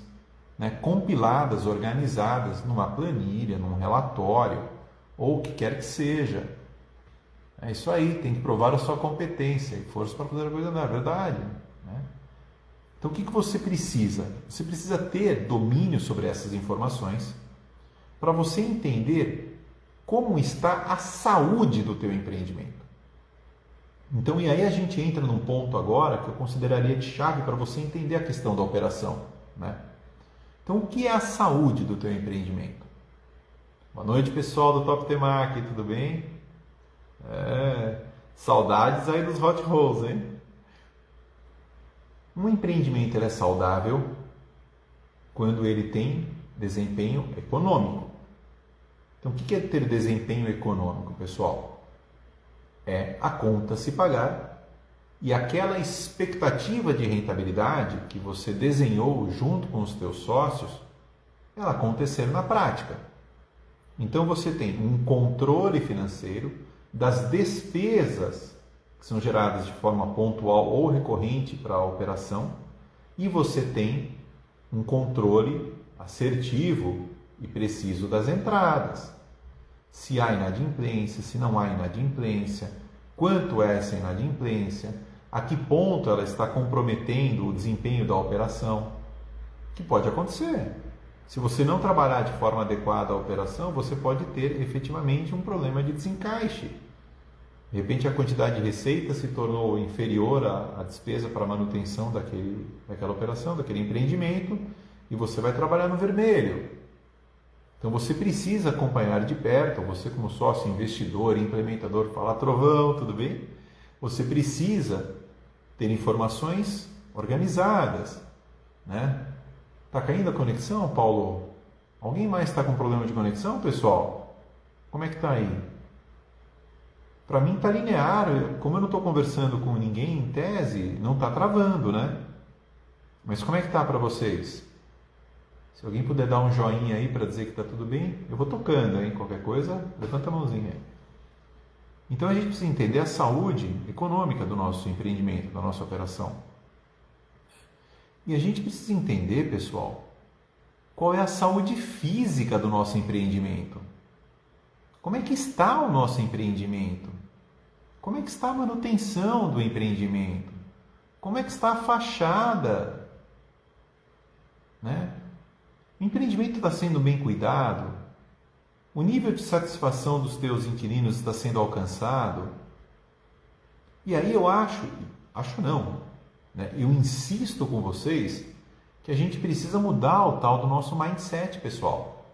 né, compiladas, organizadas numa planilha, num relatório, ou o que quer que seja. É isso aí, tem que provar a sua competência e força para fazer a coisa na verdade. Né? Então, o que você precisa? Você precisa ter domínio sobre essas informações para você entender como está a saúde do teu empreendimento. Então, e aí a gente entra num ponto agora que eu consideraria de chave para você entender a questão da operação. Né? Então, o que é a saúde do teu empreendimento? Boa noite, pessoal do Top Temac, tudo bem? Saudades aí dos hot rolls, hein? Um empreendimento é saudável quando ele tem desempenho econômico. Então, o que é ter desempenho econômico, pessoal? É a conta se pagar e aquela expectativa de rentabilidade que você desenhou junto com os teus sócios, ela acontecer na prática. Então, você tem um controle financeiro das despesas que são geradas de forma pontual ou recorrente para a operação e você tem um controle assertivo e preciso das entradas. Se há inadimplência, se não há inadimplência, quanto é essa inadimplência, a que ponto ela está comprometendo o desempenho da operação, que pode acontecer. Se você não trabalhar de forma adequada a operação, você pode ter efetivamente um problema de desencaixe. De repente a quantidade de receita se tornou inferior à despesa para a manutenção daquela operação, daquele empreendimento, e você vai trabalhar no vermelho. Então você precisa acompanhar de perto, você como sócio, investidor, implementador, fala trovão, tudo bem? Você precisa ter informações organizadas, né? Tá caindo a conexão, Paulo? Alguém mais está com problema de conexão, pessoal? Como é que tá aí? Para mim está linear, como eu não estou conversando com ninguém em tese, não está travando, né? Mas como é que está para vocês? Se alguém puder dar um joinha aí para dizer que está tudo bem, eu vou tocando, hein? Qualquer coisa, levanta a mãozinha aí. Então a gente precisa entender a saúde econômica do nosso empreendimento, da nossa operação. E a gente precisa entender, pessoal, qual é a saúde física do nosso empreendimento. Como é que está o nosso empreendimento? Como é que está a manutenção do empreendimento? Como é que está a fachada? Né? O empreendimento está sendo bem cuidado? O nível de satisfação dos teus inquilinos está sendo alcançado? E aí eu acho não, né? Eu insisto com vocês que a gente precisa mudar o tal do nosso mindset, pessoal.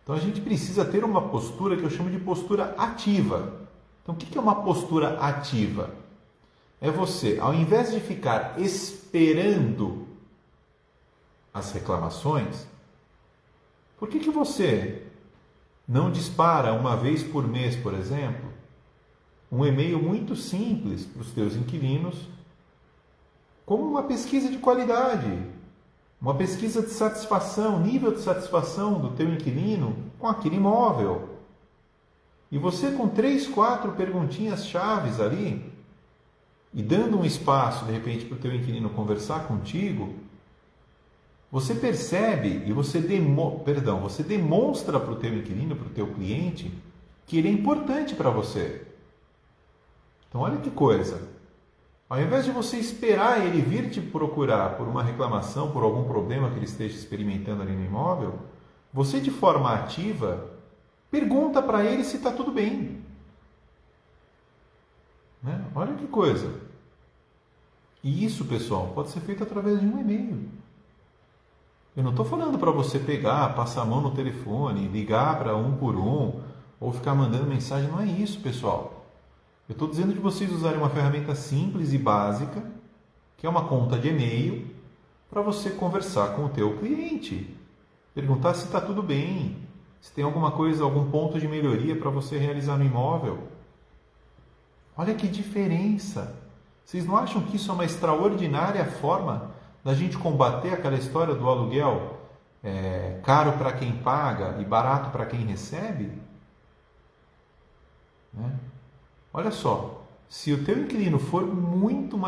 Então a gente precisa ter uma postura que eu chamo de postura ativa. Então o que é uma postura ativa? É você, ao invés de ficar esperando as reclamações, por que você não dispara uma vez por mês, por exemplo, um e-mail muito simples para os teus inquilinos, como uma pesquisa de qualidade, uma pesquisa de satisfação, nível de satisfação do teu inquilino com aquele imóvel. E você com 3, 4 perguntinhas chaves ali, e dando um espaço, de repente, para o teu inquilino conversar contigo, você percebe e você demonstra para o teu inquilino, para o teu cliente, que ele é importante para você. Então, olha que coisa. Ao invés de você esperar ele vir te procurar por uma reclamação, por algum problema que ele esteja experimentando ali no imóvel, você, de forma ativa, pergunta para ele se está tudo bem. Né? Olha que coisa. E isso, pessoal, pode ser feito através de um e-mail. Eu não estou falando para você pegar, passar a mão no telefone, ligar para um por um, ou ficar mandando mensagem. Não é isso, pessoal. Eu estou dizendo de vocês usarem uma ferramenta simples e básica, que é uma conta de e-mail, para você conversar com o teu cliente, perguntar se está tudo bem, se tem alguma coisa, algum ponto de melhoria para você realizar no imóvel. Olha que diferença! Vocês não acham que isso é uma extraordinária forma da gente combater aquela história do aluguel caro para quem paga e barato para quem recebe? Né? Olha só, se o teu inquilino for muito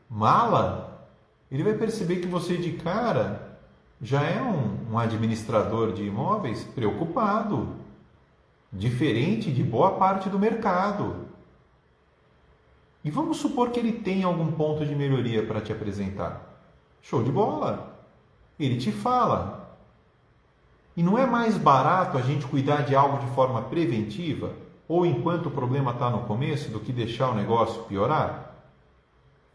mala, ele vai perceber que você de cara já é um administrador de imóveis preocupado, diferente de boa parte do mercado. E vamos supor que ele tem algum ponto de melhoria para te apresentar. Show de bola! Ele te fala. E não é mais barato a gente cuidar de algo de forma preventiva, ou enquanto o problema está no começo, do que deixar o negócio piorar?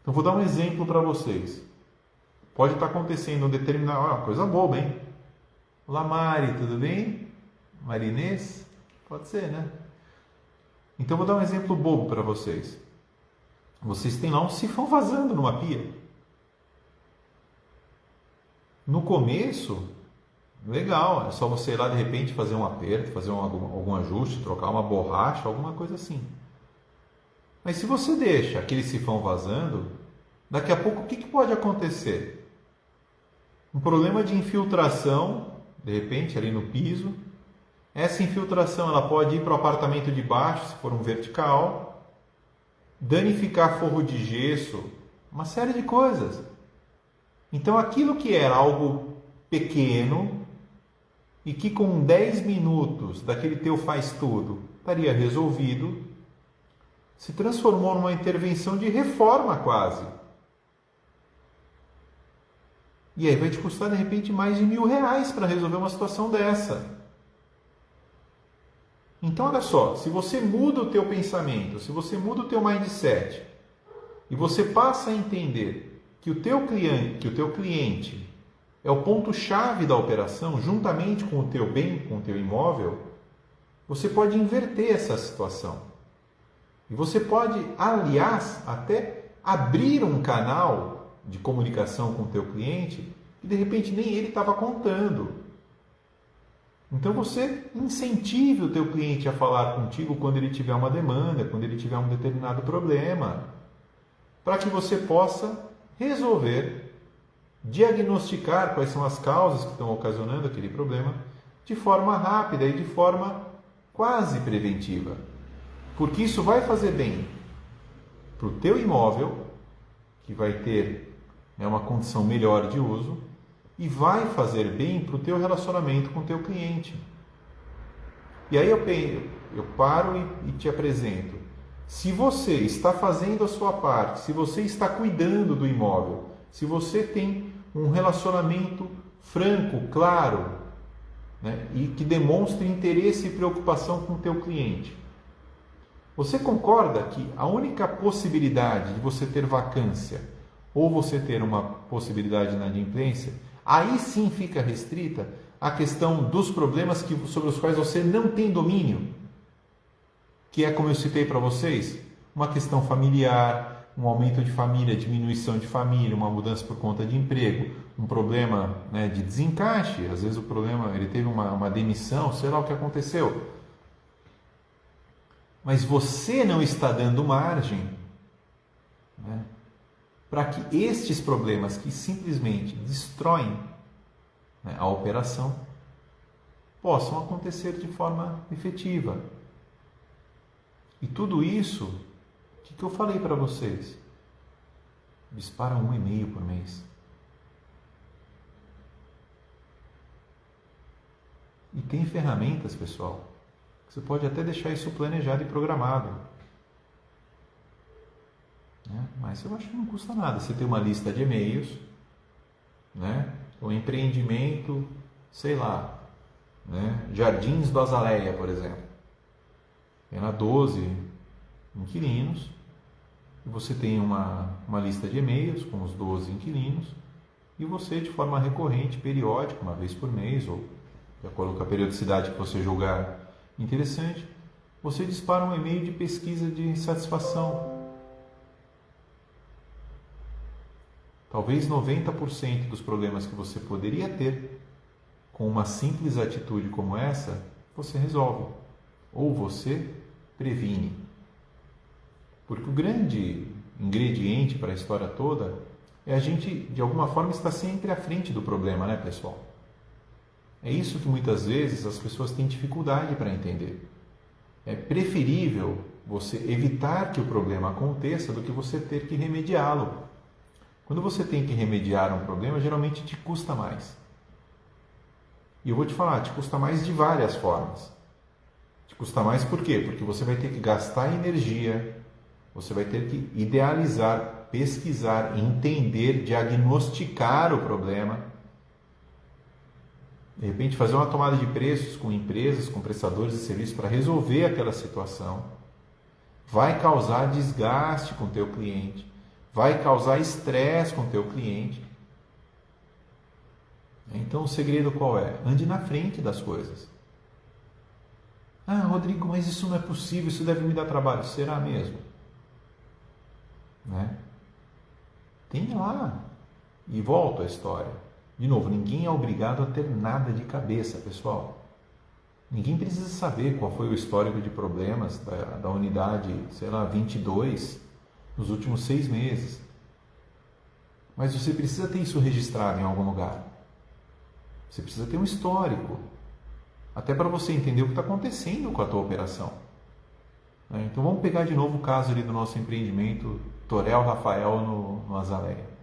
Então vou dar um exemplo para vocês. Pode estar acontecendo um determinado... coisa boba, hein? Olá, Mari, tudo bem? Marinês? Pode ser, né? Então vou dar um exemplo bobo para vocês. Vocês têm lá um sifão vazando numa pia. No começo, legal, é só você ir lá de repente fazer um aperto, fazer algum ajuste, trocar uma borracha, alguma coisa assim. Mas se você deixa aquele sifão vazando, daqui a pouco o que pode acontecer? Um problema de infiltração, de repente, ali no piso. Essa infiltração ela pode ir para o apartamento de baixo, se for um vertical, danificar forro de gesso, uma série de coisas. Então aquilo que era algo pequeno e que com 10 minutos daquele teu faz tudo estaria resolvido, se transformou numa intervenção de reforma quase. E aí vai te custar de repente mais de R$1.000 para resolver uma situação dessa. Então olha só, se você muda o teu pensamento, se você muda o teu mindset e você passa a entender que o teu cliente é o ponto-chave da operação, juntamente com o teu bem, com o teu imóvel, você pode inverter essa situação. E você pode, aliás, até abrir um canal de comunicação com o teu cliente que de repente nem ele estava contando. Então você incentive o teu cliente a falar contigo quando ele tiver uma demanda, quando ele tiver um determinado problema, para que você possa resolver, diagnosticar quais são as causas que estão ocasionando aquele problema de forma rápida e de forma quase preventiva. Porque isso vai fazer bem para o teu imóvel, que vai ter uma condição melhor de uso, e vai fazer bem para o teu relacionamento com o teu cliente. E aí eu paro e te apresento. Se você está fazendo a sua parte, se você está cuidando do imóvel, se você tem um relacionamento franco, claro, né, e que demonstre interesse e preocupação com o teu cliente, você concorda que a única possibilidade de você ter vacância ou você ter uma possibilidade de inadimplência, aí sim fica restrita a questão dos problemas sobre os quais você não tem domínio, que é, como eu citei para vocês, uma questão familiar, um aumento de família, diminuição de família, uma mudança por conta de emprego, um problema, né, de desencaixe, às vezes o problema, ele teve uma demissão, sei lá o que aconteceu. Mas você não está dando margem, né, para que estes problemas que simplesmente destroem, né, a operação possam acontecer de forma efetiva. E tudo isso, o que eu falei para vocês? Dispara 1 e-mail por mês. E tem ferramentas, pessoal, que você pode até deixar isso planejado e programado. Mas eu acho que não custa nada. Você tem uma lista de e-mails, né? O empreendimento, sei lá, né? Jardins do Azaleia, por exemplo. Tem lá 12 inquilinos. E você tem uma lista de e-mails com os 12 inquilinos. E você, de forma recorrente, periódica, uma vez por mês, ou de acordo com a periodicidade que você julgar interessante, você dispara um e-mail de pesquisa de satisfação. talvez 90% dos problemas que você poderia ter, com uma simples atitude como essa, você resolve. Ou você previne. Porque o grande ingrediente para a história toda é a gente, de alguma forma, estar sempre à frente do problema, né, pessoal? É isso que muitas vezes as pessoas têm dificuldade para entender. É preferível você evitar que o problema aconteça do que você ter que remediá-lo. Quando você tem que remediar um problema, geralmente te custa mais. E eu vou te falar, te custa mais de várias formas. Te custa mais por quê? Porque você vai ter que gastar energia, você vai ter que idealizar, pesquisar, entender, diagnosticar o problema. De repente fazer uma tomada de preços com empresas, com prestadores de serviços para resolver aquela situação. Vai causar desgaste com o teu cliente, vai causar estresse com o teu cliente. Então o segredo qual é? Ande na frente das coisas. Ah, Rodrigo, mas isso não é possível, isso deve me dar trabalho. Será mesmo? Né? Tem lá. E volta a história. De novo, ninguém é obrigado a ter nada de cabeça, pessoal. Ninguém precisa saber qual foi o histórico de problemas da unidade, 22, nos últimos 6 meses. Mas você precisa ter isso registrado em algum lugar. Você precisa ter um histórico. Até para você entender o que está acontecendo com a tua operação. Então vamos pegar de novo o caso ali do nosso empreendimento Torel Rafael no Azaleia.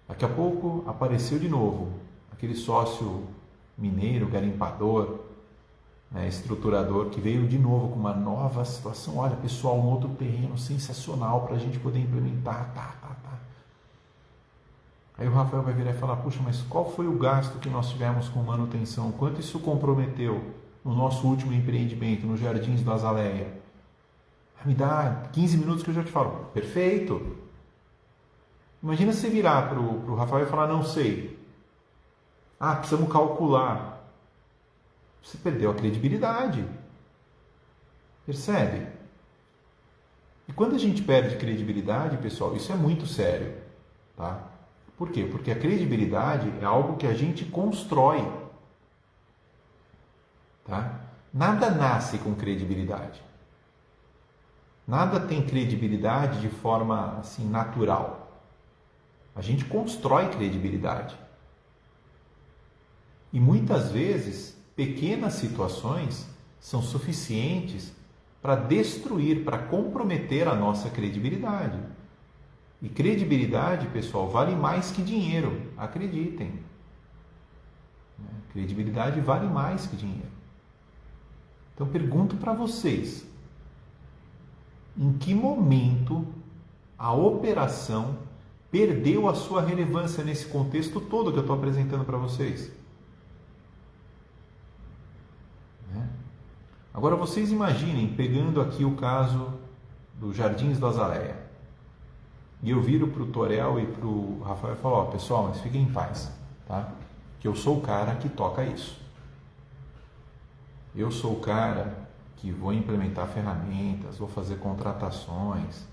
Daqui a pouco apareceu de novo aquele sócio mineiro, garimpador, estruturador, que veio de novo com uma nova situação. Olha, pessoal, um outro terreno sensacional para a gente poder implementar. Tá. Aí o Rafael vai virar e falar, puxa, mas qual foi o gasto que nós tivemos com manutenção? Quanto isso comprometeu no nosso último empreendimento, nos Jardins do Azaleia? Me dá 15 minutos que eu já te falo. Perfeito! Imagina você virar para o Rafael e falar, não sei. Ah, precisamos calcular. Você perdeu a credibilidade. Percebe? E quando a gente perde credibilidade, pessoal, isso é muito sério. Tá? Por quê? Porque a credibilidade é algo que a gente constrói. Tá? Nada nasce com credibilidade. Nada tem credibilidade de forma assim, natural. A gente constrói credibilidade. E muitas vezes, pequenas situações são suficientes para destruir, para comprometer a nossa credibilidade. E credibilidade, pessoal, vale mais que dinheiro, acreditem. Credibilidade vale mais que dinheiro. Então pergunto para vocês, em que momento a operação perdeu a sua relevância nesse contexto todo que eu estou apresentando para vocês? Agora vocês imaginem, pegando aqui o caso dos Jardins do Azaleia, e eu viro para o Torel e para o Rafael e falo, pessoal, mas fiquem em paz, tá? Que eu sou o cara que toca isso. Eu sou o cara que vou implementar ferramentas, vou fazer contratações,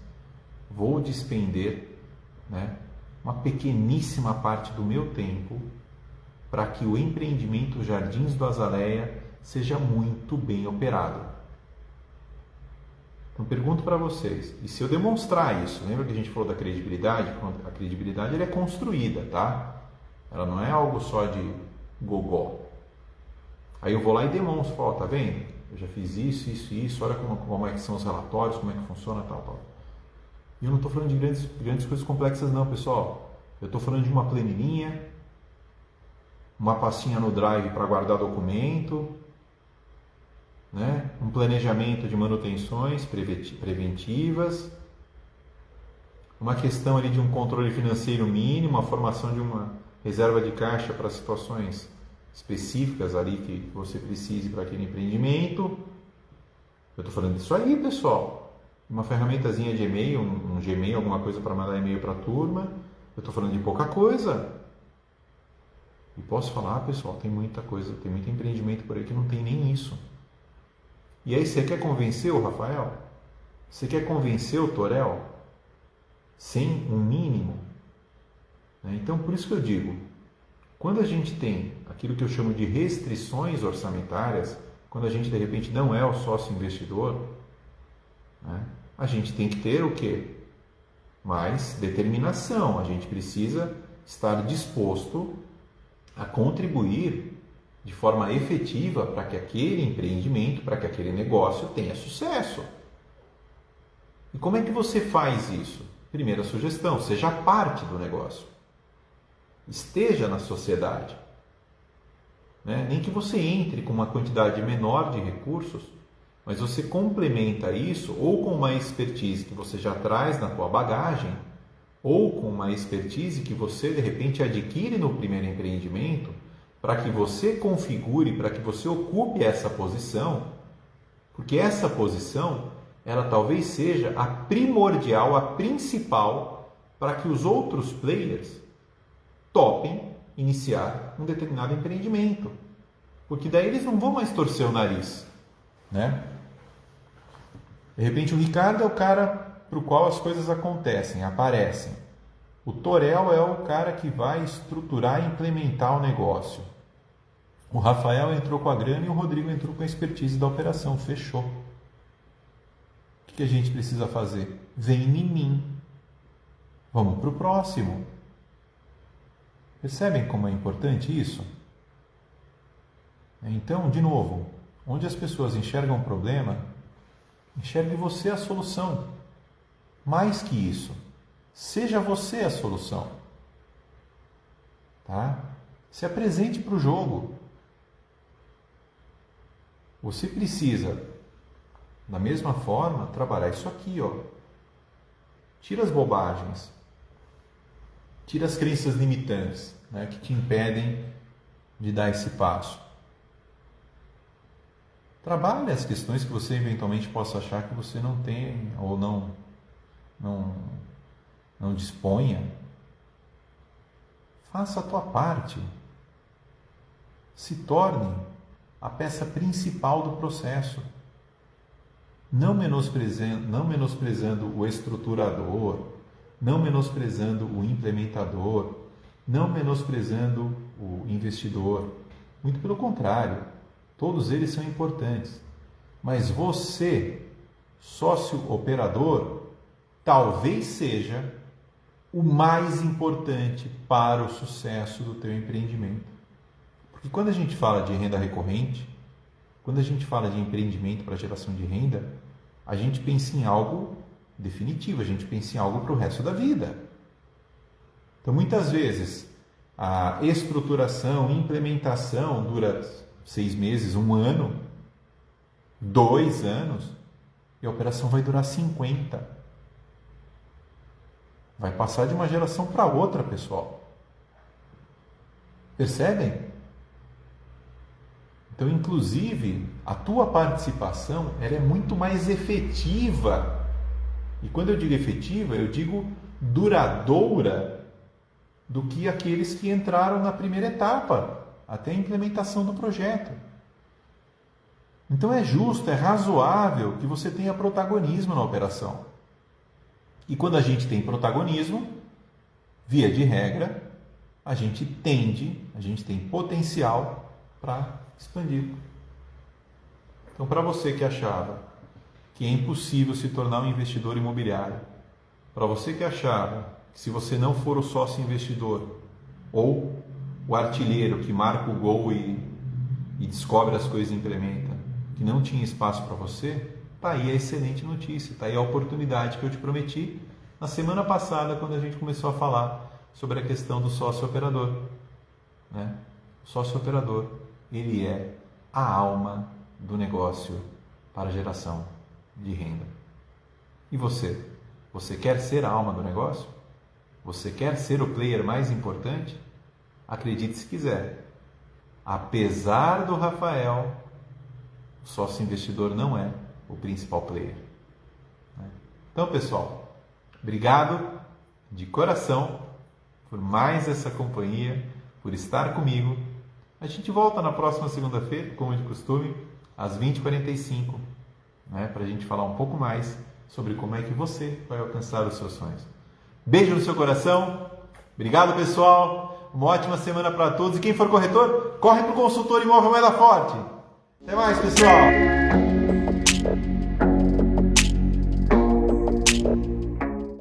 vou despender uma pequeníssima parte do meu tempo para que o empreendimento Jardins do Azaleia seja muito bem operado. Então pergunto para vocês, e se eu demonstrar isso, lembra que a gente falou da credibilidade? A credibilidade ela é construída, tá? Ela não é algo só de gogó. Aí eu vou lá e demonstro, falo, tá vendo? Eu já fiz isso, olha como é que são os relatórios, como é que funciona, tal. E eu não estou falando de grandes coisas complexas não, pessoal. Eu estou falando de uma planilhinha, uma pastinha no Drive para guardar documento, um planejamento de manutenções preventivas, uma questão ali de um controle financeiro mínimo, a formação de uma reserva de caixa para situações específicas ali que você precise para aquele empreendimento. Eu estou falando disso aí, pessoal. Uma ferramentazinha de e-mail, um Gmail, alguma coisa para mandar e-mail para a turma. Eu estou falando de pouca coisa. E posso falar, pessoal, tem muita coisa, tem muito empreendimento por aí que não tem nem isso. E aí você quer convencer o Rafael? Você quer convencer o Torel? Sem um mínimo? né? Então, por isso que eu digo, quando a gente tem aquilo que eu chamo de restrições orçamentárias, quando a gente de repente não é o sócio investidor, né, a gente tem que ter o quê? Mais determinação. A gente precisa estar disposto a contribuir de forma efetiva para que aquele empreendimento, para que aquele negócio tenha sucesso. E como é que você faz isso? Primeira sugestão, seja parte do negócio. Esteja na sociedade. Né? Nem que você entre com uma quantidade menor de recursos, mas você complementa isso ou com uma expertise que você já traz na tua bagagem, ou com uma expertise que você de repente adquire no primeiro empreendimento, para que você configure, para que você ocupe essa posição, porque essa posição, ela talvez seja a primordial, a principal, para que os outros players topem iniciar um determinado empreendimento. Porque daí eles não vão mais torcer o nariz, né? De repente o Ricardo é o cara para o qual as coisas acontecem, aparecem. O Torel é o cara que vai estruturar e implementar o negócio. O Rafael entrou com a grana e o Rodrigo entrou com a expertise da operação. Fechou. O que a gente precisa fazer? Vem em mim. Vamos para o próximo. Percebem como é importante isso? Então, de novo, onde as pessoas enxergam o problema, enxergue você a solução. Mais que isso, seja você a solução. Tá? Se apresente para o jogo. Você precisa, da mesma forma, trabalhar isso aqui, ó. Tira as bobagens. Tira as crenças limitantes, né, que te impedem de dar esse passo. Trabalhe as questões que você eventualmente possa achar que você não tem ou não disponha. Faça a tua parte. Se torne a peça principal do processo. Não menosprezando o estruturador, não menosprezando o implementador, não menosprezando o investidor. Muito pelo contrário, todos eles são importantes. Mas você, sócio operador, talvez seja o mais importante para o sucesso do teu empreendimento. Porque quando a gente fala de renda recorrente, quando a gente fala de empreendimento para geração de renda, a gente pensa em algo definitivo, a gente pensa em algo para o resto da vida. Então, muitas vezes, a estruturação, implementação dura 6 meses, 1 ano, 2 anos, e a operação vai durar 50. Vai passar de uma geração para outra, pessoal. Percebem? Então, inclusive, a tua participação ela é muito mais efetiva. E quando eu digo efetiva, eu digo duradoura do que aqueles que entraram na primeira etapa, até a implementação do projeto. Então é justo, é razoável que você tenha protagonismo na operação. E quando a gente tem protagonismo, via de regra, a gente tem potencial para expandir. Então, para você que achava que é impossível se tornar um investidor imobiliário, para você que achava que se você não for o sócio investidor ou o artilheiro que marca o gol e descobre as coisas e implementa, que não tinha espaço para você, tá aí a excelente notícia, tá aí a oportunidade que eu te prometi na semana passada, quando a gente começou a falar sobre a questão do sócio operador, né? O sócio operador, ele é a alma do negócio para a geração de renda. E você? Você quer ser a alma do negócio? Você quer ser o player mais importante? Acredite se quiser. Apesar do Rafael, o sócio investidor não é o principal player. Então, pessoal, obrigado de coração por mais essa companhia, por estar comigo. A gente volta na próxima segunda-feira, como de costume, às 20h45, para a gente falar um pouco mais sobre como é que você vai alcançar os seus sonhos. Beijo no seu coração Obrigado, pessoal. Uma ótima semana para todos. E quem for corretor, corre para o consultor Imóvel Moeda Forte. Até mais, pessoal.